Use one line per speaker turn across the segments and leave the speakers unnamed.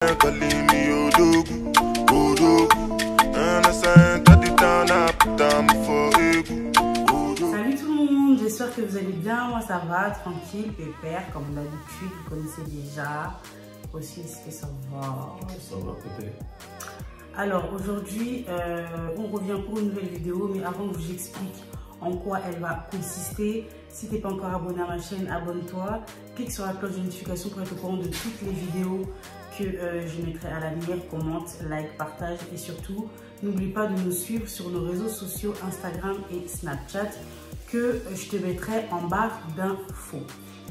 Salut
tout le monde, j'espère que vous allez bien. Moi ça va, tranquille, pépère, comme d'habitude, vous connaissez déjà. Aussi, est-ce que ça va?
Ça va peut-être.
Alors aujourd'hui, on revient pour une nouvelle vidéo, mais avant que je vous explique en quoi elle va consister, si tu n'es pas encore abonné à ma chaîne, abonne-toi, clique sur la cloche de notification pour être au courant de toutes les vidéos que je mettrai à l'avenir, commente, like, partage et surtout, n'oublie pas de nous suivre sur nos réseaux sociaux Instagram et Snapchat que je te mettrai en barre d'infos.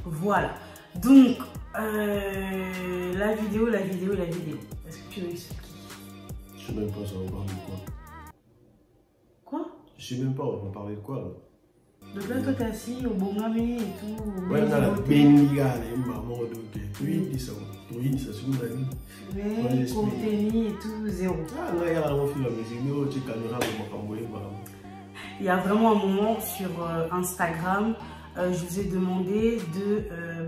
Voilà, donc la vidéo. Est-ce que tu veux expliquer?
Je sais même pas, ça va parler de quoi.
Quoi?
Je sais même pas, on va parler de quoi là.
Donc là, toi, t'es assis au bon mamé et tout.
Ouais, on a la béniga, maman, donc, oui, ça, c'est une année.
Mais contenu et tout, zéro.
Ah, là, il y a un film, mais c'est caméra,
il y a vraiment un moment sur Instagram, je vous ai demandé de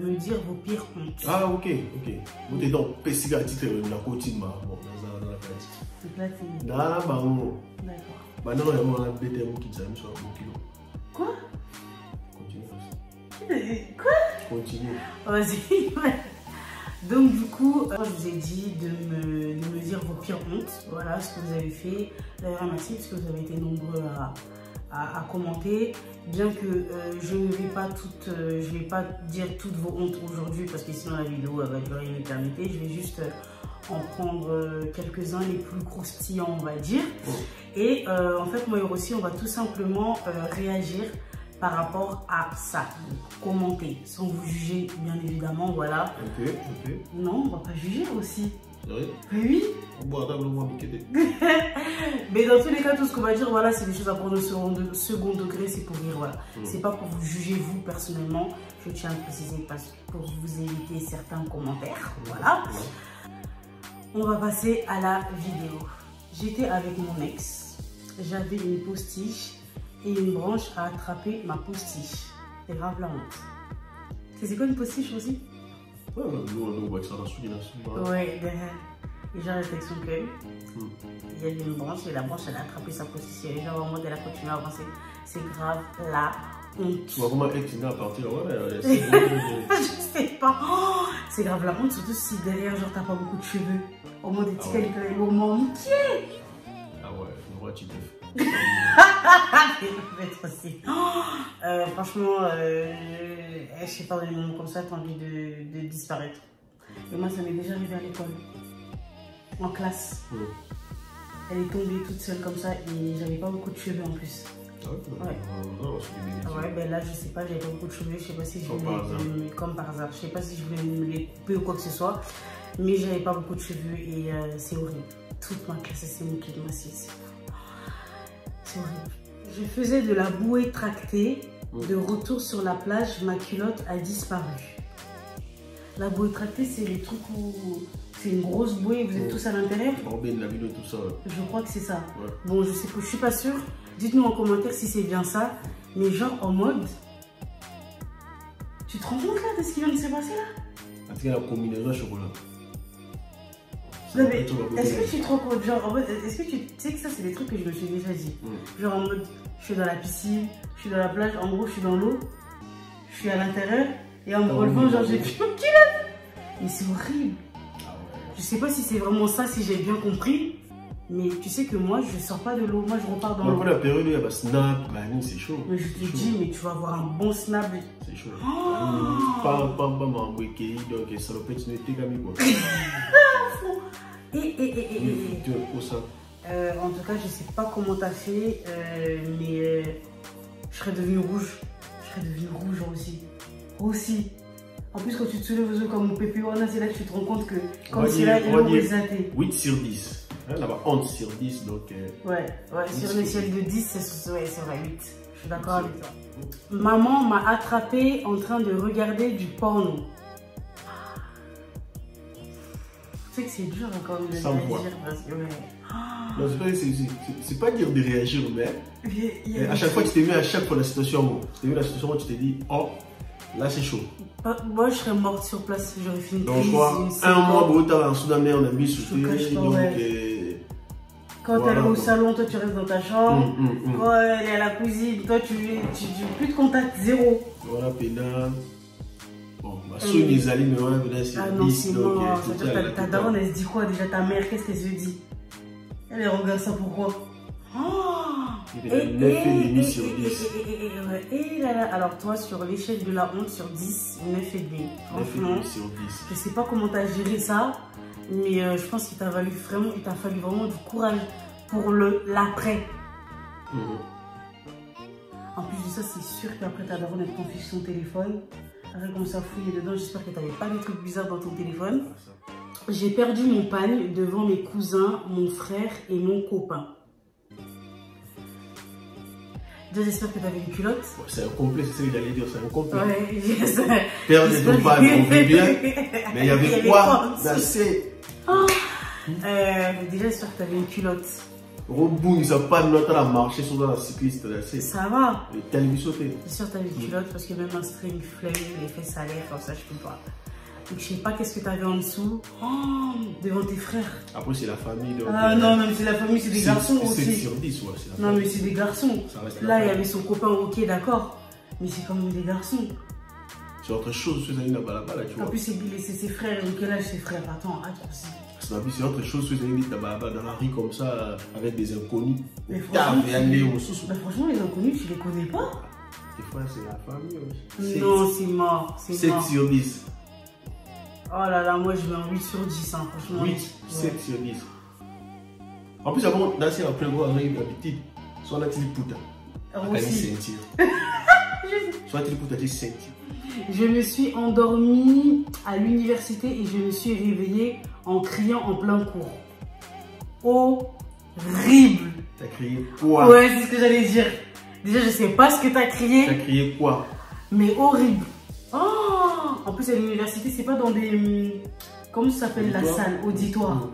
me dire vos pires hontes.
Ah, ok. Vous êtes donc pessiga titre la côte, bon, dans la place.
Donc là, c'est.
D'accord. Bah non, il y a un bête qui s'aime sur un kilo.
Quoi?
Continue.
Quoi?
Continue.
Vas-y. Donc du coup, je vous ai dit de me dire vos pires hontes. Voilà ce que vous avez fait. D'ailleurs, merci parce que vous avez été nombreux à commenter. Bien que je ne vais pas je vais pas dire toutes vos hontes aujourd'hui parce que sinon la vidéo elle va durer une éternité. Je vais juste en prendre quelques-uns les plus croustillants, on va dire. Et en fait, moi aussi, on va tout simplement réagir par rapport à ça. Donc, commenter, sans vous juger, bien évidemment, voilà.
Ok.
Non, on va pas juger aussi.
Sérieux?
Oui.
Bon,
mais dans tous les cas, tout ce qu'on va dire, voilà, c'est des choses à prendre au second degré, c'est pour rire, voilà. C'est pas pour vous juger, vous, personnellement. Je tiens à préciser parce que pour vous éviter certains commentaires, voilà. On va passer à la vidéo. J'étais avec mon ex, j'avais une postiche et une branche à attraper ma postiche. C'est grave la honte. C'est quoi une postiche aussi?
Ouais, on voit que ça va
ouais, et genre avec son cœur, il y avait une branche et la branche elle a attrapé sa postiche et genre en mode elle a continué à avancer. C'est grave la honte.
Tu vas vraiment être à partir, ouais,
je sais pas. Oh, c'est grave la honte, surtout si derrière genre t'as pas beaucoup de cheveux. Au moins des petits calculs, au moins nickel.
Ah ouais, le roi tu te
franchement, je sais pas, dans les moments comme ça, t'as envie de disparaître. Et moi, ça m'est déjà arrivé à l'école, en classe. Elle est tombée toute seule comme ça et j'avais pas beaucoup de cheveux en plus. Ouais, ben là, je sais pas, j'avais pas beaucoup de cheveux. Je sais pas si je voulais, comme par hasard, je sais pas si je voulais me les couper ou quoi que ce soit, mais j'avais pas beaucoup de cheveux et c'est horrible. Toute ma classe s'est moquée de ma cisse. C'est horrible. Je faisais de la bouée tractée. De retour sur la plage, ma culotte a disparu. La bouée tractée, c'est les trucs où c'est une grosse bouée, vous êtes tous à l'intérieur. Je crois que c'est ça. Ouais. Bon, je sais pas, je suis pas sûre. Dites-nous en commentaire si c'est bien ça. Mais genre en mode, tu te rends compte là de ce qui vient de se passer là?
En tout cas, la combinaison chocolat.
Non mais, est-ce que tu te rends compte, genre en mode, est-ce que tu sais que ça c'est des trucs que je me suis déjà dit. Genre en mode, je suis dans la piscine, je suis dans la plage, en gros je suis dans l'eau, je suis à l'intérieur et en me relevant genre j'ai plus mon culotte. Mais c'est horrible. Je sais pas si c'est vraiment ça, si j'ai bien compris. Mais tu sais que moi je sors pas de l'eau, moi je repars dans l'eau.
La période où il y a un snap, c'est chaud. Mais
je te dis, mais tu vas avoir un bon snap.
C'est chaud. Donc ça va peut être une été comme quoi.
En tout cas, je sais pas comment t'as fait, mais je serais devenue rouge. Je serais devenue rouge aussi. En plus, quand tu te soulèves aux yeux comme mon pépé, c'est là que tu te rends compte que comme c'est là, il est exalté.
8 sur 10. Là-bas, 11 sur 10, donc...
Ouais, sur l'échelle de 10, c'est vrai, 8. Je suis d'accord avec toi. Maman m'a attrapée en train de regarder du porno. Tu sais que c'est dur encore de réagir parce que
c'est pas dire de réagir, mais à chaque fois tu t'es mis à chaque fois la situation où tu t'es dit, oh, Là, c'est chaud.
Moi, je serais morte sur place. J'aurais fait une
donc,
crise.
je crois, un mois, pour tu en Soudan, on a mis sous donc,
quand elle est au salon, toi, tu restes dans ta chambre. Quand elle est à la cuisine, toi, tu plus de contact, zéro.
Voilà, pédale. Bon, ma soeur, les alliés, mais voilà, pédale, c'est
ah non, c'est mort. Ta daronne, elle se dit quoi déjà? Ta mère, qu'est-ce qu'elle se dit? Elle regarde ça pourquoi?
Il est 9,5 sur 10.
Et là, là, alors toi, sur l'échelle de la honte sur 10, 9,5. Franchement,
9,5 sur 10.
Je sais pas comment tu as géré ça, mais je pense qu'il t'a fallu vraiment du courage pour l'après. En plus de ça, c'est sûr qu'après ta daronne, elle confie son téléphone. Elle commence à fouiller dedans. J'espère que tu n'avais pas des trucs bizarres dans ton téléphone. J'ai perdu mon pagne devant mes cousins, mon frère et mon copain. Déjà, j'espère que tu avais une culotte.
Ouais, c'est un complet, c'est ça que j'allais dire, c'est un complet.
Ouais,
perdre ton pagne, on vit bien. Mais il y avait quoi?
Déjà, j'espère que tu avais une culotte.
Roboun, ils savent pas notre à marcher sur la cycliste. Là,
ça va.
Et t'as lui sauter.
J'espère que tu avais une culotte parce que même un string flemme, les fesses salaires, comme ça, je peux pas. Donc, je sais pas qu'est-ce que tu avais en dessous. Devant tes frères.
Après, c'est la famille. Donc,
non, même c'est la famille, c'est des garçons aussi.
7 sur 10, ouais, c'est la
non, mais c'est des garçons. Là, il y avait son copain, ok, d'accord. Mais c'est quand même des garçons.
C'est autre chose, c'est une là, tu vois.
En plus, c'est ses frères. Donc, quel âge ses frères? Attends.
C'est autre chose, c'est une dans la rue comme ça, avec des inconnus.
Mais franchement, les inconnus, tu les connais pas?
Des fois, c'est la famille aussi.
Non, c'est mort.
7 sur 10.
Oh là là, moi je mets un 8 sur 10, hein, franchement.
8, 7 sur 10. En plus, avant, dans cette après-midi, d'habitude, soit on a dit putain. Soit tu putain, tu ceinture.
Je me suis endormie à l'université et je me suis réveillée en criant en plein cours. Horrible.
T'as crié quoi?
Ouais, c'est ce que j'allais dire. Déjà, je sais pas ce que t'as crié.
T'as crié quoi?
Mais horrible. En plus, à l'université, c'est pas dans des... Comment ça s'appelle la salle? Auditoire.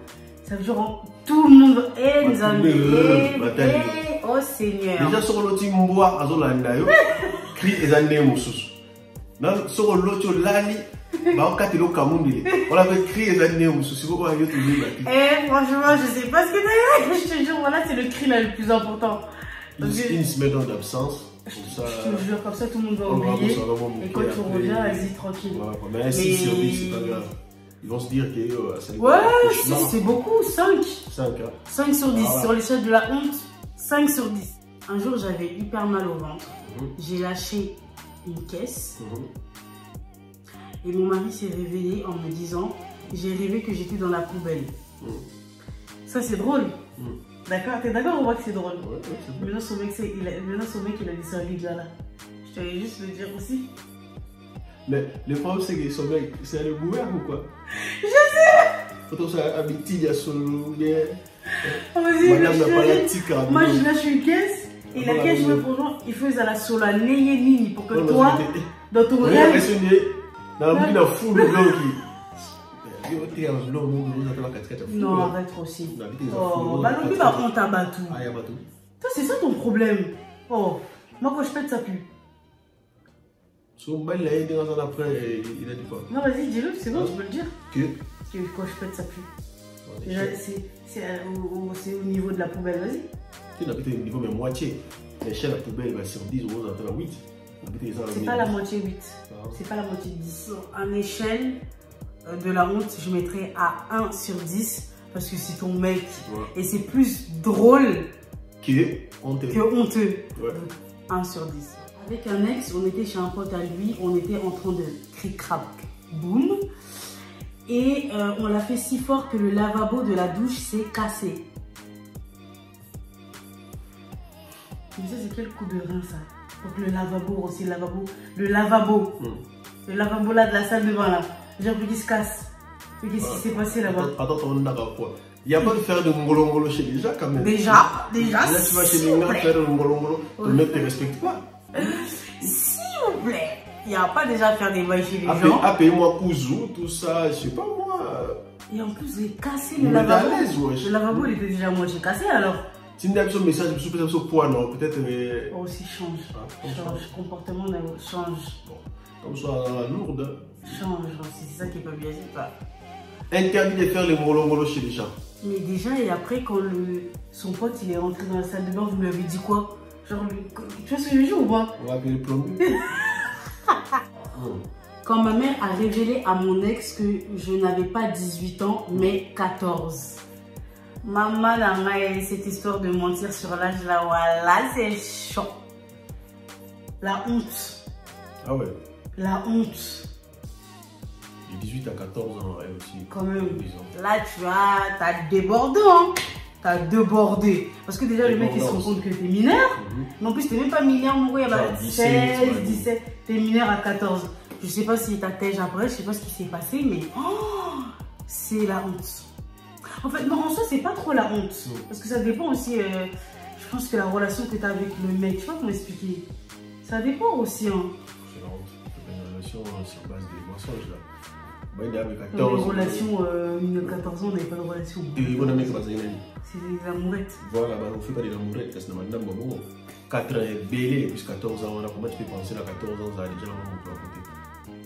Ça veut dire tout le monde est les amis. Oh Seigneur.
Déjà, sur le petit mboa, crie les années moussous. Non, sur le petit lali, on avait crié les années moussous.
Franchement, je sais pas ce que t'as dit. Je te jure, voilà, c'est le cri là le plus important.
Une semaine d'absence.
Je te jure, comme ça tout le monde va oublier. Et quand tu reviens, vas-y tranquille.
Mais 6 sur 10, c'est pas grave. Ils vont se dire que
ouais, c'est beaucoup, 5.
5
sur 10. Sur l'échelle de la honte, 5 sur 10. Un jour, j'avais hyper mal au ventre. J'ai lâché une caisse. Et mon mari s'est réveillé en me disant, j'ai rêvé que j'étais dans la poubelle. Ça, c'est drôle. D'accord, t'es d'accord, on voit que c'est drôle. Maintenant, son mec, il a dit ça à lui, là. Je t'allais juste le dire aussi.
Mais le problème, c'est que son mec, c'est le gouvernement ou quoi?
Je sais!
Faut ça habiter, il y a son loup.
Moi, je lâche une caisse. Et la caisse, il faut la sola nini pour que toi, dans ton rêve.
Dans la boucle, il a fou le blanc qui.
Non, arrête aussi. Oh, bah non, par contre, t'as battu. Toi, c'est ça ton problème. Oh, moi, quand je pète, ça pue.
Son bail, il a aidé dans un après, il a dit quoi?
Non, vas-y, dis-le, c'est bon, tu peux le dire.
Que
quand je pète, ça pue. C'est au niveau de la poubelle, vas-y.
Tu n'habites au niveau, mais moitié. L'échelle de la poubelle, sur 10 euros, on a 8.
C'est pas la moitié 8. C'est pas la moitié 10. En échelle de la honte, je mettrais à 1 sur 10 parce que c'est ton mec. Et c'est plus drôle
que honteux.
Donc, 1 sur 10. Avec un ex, on était chez un pote à lui, on était en train de cric-crac, boum. Et on l'a fait si fort que le lavabo de la douche s'est cassé. Mais ça, c'est quel coup de rein, ça? Donc le lavabo aussi, le lavabo là de la salle de bain là. J'ai envie qu'il se casse. Mais qu'est-ce qui s'est passé là-bas?
Attends, on est quoi? Il n'y a pas de faire de ngolo chez les gens quand même.
Déjà,
tu vas chez les gens faire de ngolo, le mec ne te respecte pas.
S'il vous plaît, il n'y a pas déjà à faire des bails chez les gens.
Appelle-moi Kouzou, tout ça, je sais pas moi.
Et en plus, j'ai cassé le lavabo. Le lavabo, il était déjà à moitié cassé alors.
Si tu as un message, je suis peut-être poids, non? Peut-être.
Aussi change. Comportement change.
Comme ça, lourde.
Change, c'est ça qui est pas bien, c'est pas.
Interdit de faire les mollo chez les gens.
Mais déjà, et après, quand son pote il est rentré dans la salle de bain, vous lui avez dit quoi? Genre, tu vois ce que je veux dire ou pas?
On va appeler le plombier.
Quand ma mère a révélé à mon ex que je n'avais pas 18 ans, mais 14. Maman, cette histoire de mentir sur l'âge, là, voilà, c'est chaud. La honte.
Ah ouais.
La honte.
De 18 à 14 ans, elle aussi.
Quand même. Là, t'as débordé, hein. T'as débordé. Parce que déjà, le mec, il se rend compte que t'es mineur. Mais en plus, t'es même pas mineur, mon gars, il y a 16, 17. T'es mineur à 14. Je sais pas si t'as tège après, je sais pas ce qui s'est passé, mais oh, c'est la honte. En fait, non, en soi, c'est pas trop la honte. Parce que ça dépend aussi, je pense que la relation que t'as avec le mec, je sais pas comment expliquer. Ça dépend aussi, hein.
C'est la honte. C'est une relation sur base des mensonges, là. Une
relation, une 14 ans, on n'avait pas de relation.
C'est
des amourettes.
Voilà, on ne fait pas des amourettes, parce que madame, 4 ans est belé, plus 14 ans, comment tu peux penser à 14 ans, ça a déjà un peu à côté.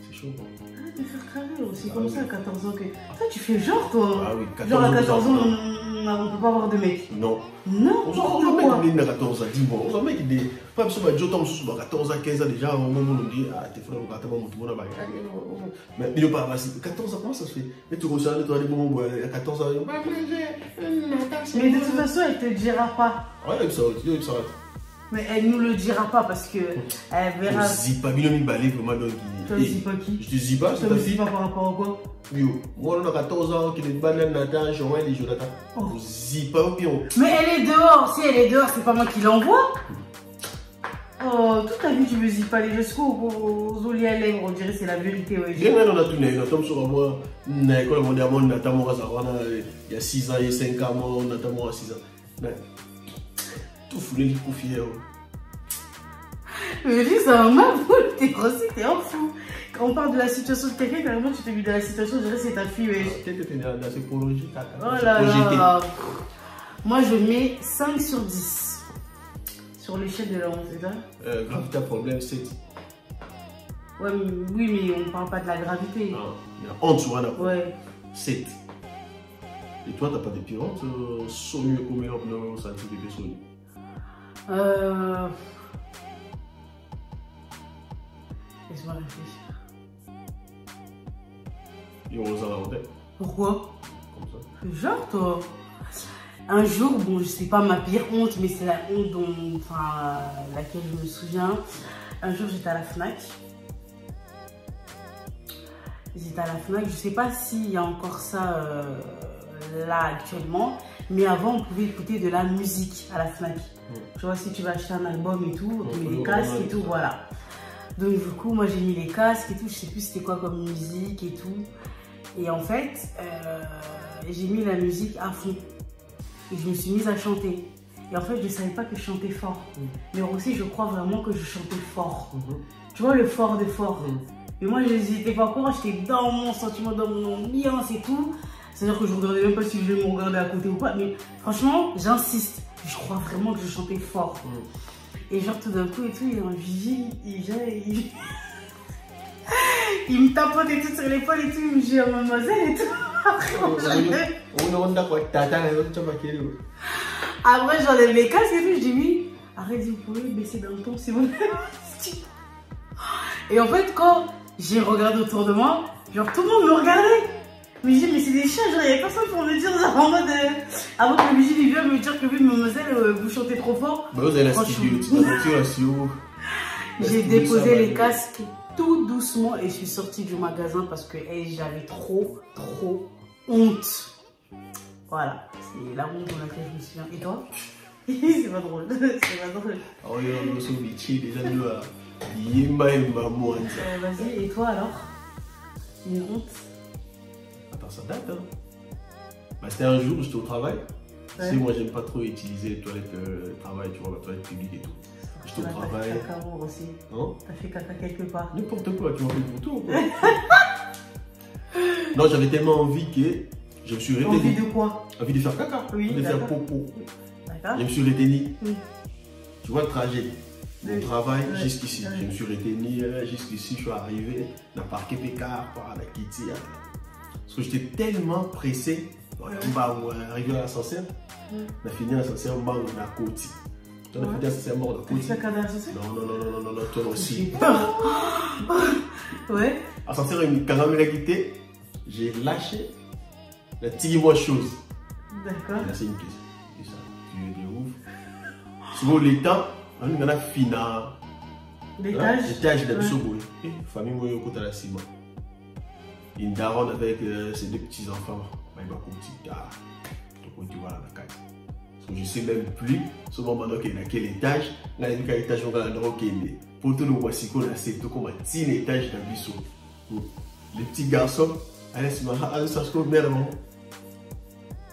C'est chaud, quoi.
Ah, tu fais cramer aussi, comme ça à 14 ans que. Toi, tu fais genre, toi.
Ah oui, 14
genre à 14 ans, on ne peut pas avoir de mec.
Non.
Non,
on se met à 14 ans, 10 mois. On se met des. Pas si on tombe sur 14 ans, 15 ans déjà, on nous dit, ah, t'es frère, on va t'avoir mon tour, mais il n'y a pas 14 ans, comment ça se fait? Mais tu ressens, tu as des bons, à 14 ans,
mais de toute façon, elle te dira pas.
Ouais, elle ça.
Mais elle nous le dira pas parce que elle verra.
Je dis pas, bien, balai, vraiment, donc.
Tu ne dis pas qui?
Je te dis pas,
c'est ta fille. Tu ne dis pas par rapport à quoi?
Yo, moi, on a 14 ans, qui est banane, Nathan, Jean-Noël et Jonathan. Je dis pas, bien.
Mais elle est dehors, si elle est dehors, c'est pas moi qui l'envoie. Oh, toute ta vie, tu me dis pas les jusqu'aux olives à lèvres, on dirait c'est la vérité. Ouais.
Bien, on a tout né, on tombe sur moi. On a il y a 6 ans, il y a 5 ans, on a à 6 ans. Tout foulé, il faut fier.
Mais dis, ça m'a t'es grossi, t'es un fou. Quand on parle de la situation de quelqu'un, carrément, tu te mis dans la situation, je dirais c'est ta fille.
Peut-être que tu es dans la psychologie.
Oh là là. Moi, je mets 5 sur 10. Sur l'échelle de la honte, c'est ça?
Gravité à problème, 7.
Ouais, oui, mais on ne parle pas de la gravité.
Non, il y a honte sur un appel.
Ouais.
7. Et toi, t'as pas de pire honte? Somme comme on a senti des personnes.
Laisse-moi réfléchir.
Et on les a inventés.
Pourquoi?
Comme ça.
Genre, toi. Un jour, bon, je sais pas ma pire honte, mais c'est la honte laquelle je me souviens. Un jour, j'étais à la Fnac. Je sais pas s'il y a encore ça là actuellement, mais avant, on pouvait écouter de la musique à la Fnac. Tu vois, si tu vas acheter un album et tout, tu mets les casques et tout, voilà. Donc, du coup, moi, j'ai mis les casques et tout. Je sais plus c'était quoi comme musique et tout. Et en fait, j'ai mis la musique à fond. Et je me suis mise à chanter. Et en fait, je ne savais pas que je chantais fort. Mais aussi, je crois vraiment que je chantais fort. Tu vois, le fort de fort. Mais moi, je n'hésitais pas quoi. J'étais dans mon sentiment, dans mon ambiance et tout. C'est-à-dire que je ne regardais même pas si je vais me regarder à côté ou pas. Mais franchement, j'insiste. Je crois vraiment que je chantais fort. Et genre, tout d'un coup et tout, il y a un vigile. Il me tapote et tout sur l'épaule et tout. Il me dit, mademoiselle et tout. Après, j'enlève les casques et tout, je dis oui. Arrête, vous pouvez baisser d'un ton si vous voulez. Et en fait, quand j'ai regardé autour de moi, genre tout le monde me regardait. Mais je dis, mais c'est des chiens, genre il n'y a personne pour me dire, genre en mode. Avant que le vigile vienne me dire que oui, mademoiselle, vous chantez trop fort.
Bah, vous avez la studio,
j'ai déposé les casques tout doucement et je suis sortie du magasin parce que j'avais trop honte. Voilà, c'est la honte dans laquelle je me souviens. Et toi? C'est pas drôle, c'est pas drôle.
Oh, il y a un métier déjà de là.
Vas-y, et toi alors? Une honte?
Attends, ça date, hein? Bah, c'était un jour où j'étais au travail. Tu sais, moi, j'aime pas trop utiliser les toilettes travail, tu vois, la toilette publique et tout. J'étais au travail.
T'as fait caca aussi.
Non?
T'as fait caca quelque part.
N'importe quoi, tu m'as fait pour tout. Non, j'avais tellement envie que je me suis retenu.
Envie de quoi?
Envie de faire caca.
Oui,
de faire popo.
D'accord.
Je me suis retenu. Tu vois le trajet. mon travail jusqu'ici. Je me suis retenu jusqu'ici, je suis arrivé dans le parquet Pécard, par la Kitty. Parce que j'étais tellement pressé. On est arrivé à l'ascenseur, on a fini l'ascenseur, on est à Côte. On a fini l'ascenseur, on est à Côte. Non, toi aussi.
Ouais.
L'ascenseur, quand on m'a quitté, j'ai lâché la petite chose.
D'accord.
Là, c'est une pièce. Et ça, tu es de ouf. Souvent, les temps, on a fini l'étage de la Bissoboy. Et famille, moi, au côté de la ciment. Une daronne avec ses deux petits-enfants. Il m'a dit, donc tu vois la case. Parce que je ne sais même plus, ce moment qu'il est à quel étage, là il y a un étage où on a droit qu'il est. Pour tout le voici qu'on a c'est tout comme un petit étage dans Bissau. Les petits garçons, allez, c'est marrant, allez, ça se trouve, merde,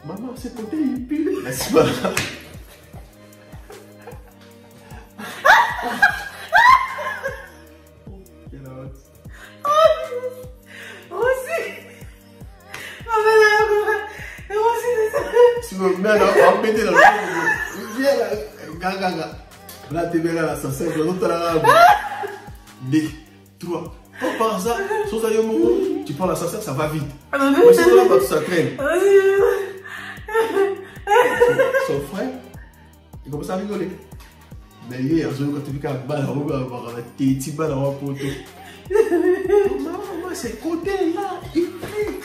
maman, c'est côté, il pue. Là, c'est marrant. Mais on pété dans le monde. Viens là, gaga. Là, tu verras l'ascenseur, je vais là. 2, 3. On part ça, sans aller au moment, tu prends l'ascenseur, ça va vite. Mais si on va ça traîne. Son frère, il commence à rigoler. Mais hier, quand tu vis qu'à balle, on va avoir un petit balle en poteau. Maman, c'est côté là, il pue.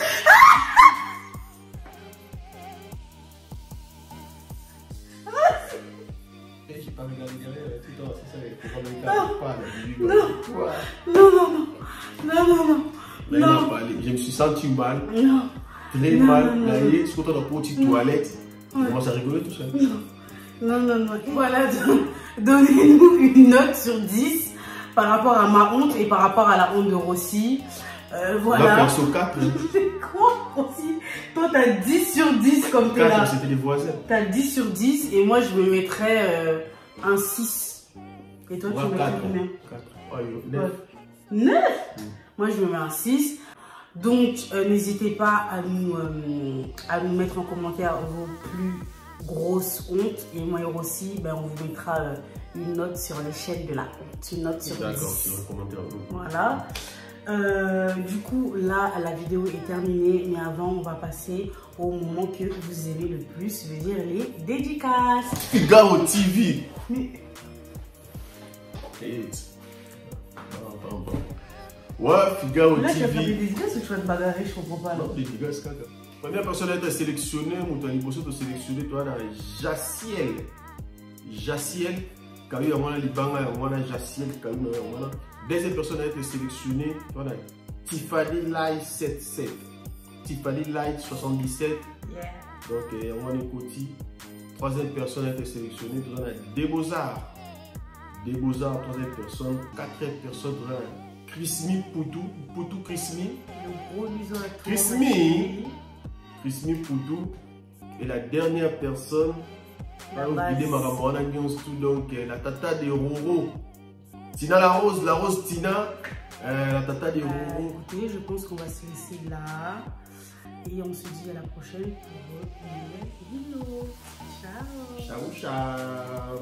J'ai pas regardé tout le temps, c'est ça, il faut pas
Non.
Je me suis senti mal, très mal, d'aller, je suis content de prendre une petite toilette, je commence à rigoler tout seul.
Non. Voilà, donnez-nous une note sur 10 par rapport à ma honte et par rapport à la honte de Rossi. Voilà.
Là, perso 4.
Quoi, Rossi? Toi, t'as 10 sur 10 comme t'es là.
C'était les voisins.
T'as 10 sur 10 et moi, je me mettrais un 6. Et toi, tu mettrais combien?
4.
9. Moi, je me mets un 6. Donc, n'hésitez pas à nous mettre en commentaire vos plus grosses hontes. Et moi et Rossi, ben, on vous mettra une note sur l'échelle de la honte. Une note sur 10.
D'accord, sur le commentaire.
Voilà. Du coup, là, la vidéo est terminée. Mais avant, on va passer au moment que vous aimez le plus. Je veux dire les dédicaces.
Figaro TV. Ouais, Figaro TV.
Là, tu as fait des dédicaces ou tu vas te bagarrer? Je comprends pas.
Non, dédicaces, caca. Première personne à être sélectionnée, ou tu as l'impression de sélectionner, toi, là, Jaciel. Jaciel, quand il y a un Libanga, il y a Jaciel, quand il y a un deuxième personne à être sélectionnée, toi, là, Tiffany Light 77. Tiffany Light 77.
Yeah.
Donc, il y a un Côté. Troisième personne à être sélectionnée, toi, là, Desbeaux-Arts. Desbeaux-Arts, troisième personne. Quatrième personne, toi, là, Chrismi Poutou Chrismi.
Le gros bison à
Chrismi Poutou. Et la dernière personne, donc la tata de Roro. Tina la rose Tina, la tata de Roro.
Écoutez, je pense qu'on va se laisser là. Et on se dit à la prochaine pour une nouvelle vidéo. Ciao.
Ciao.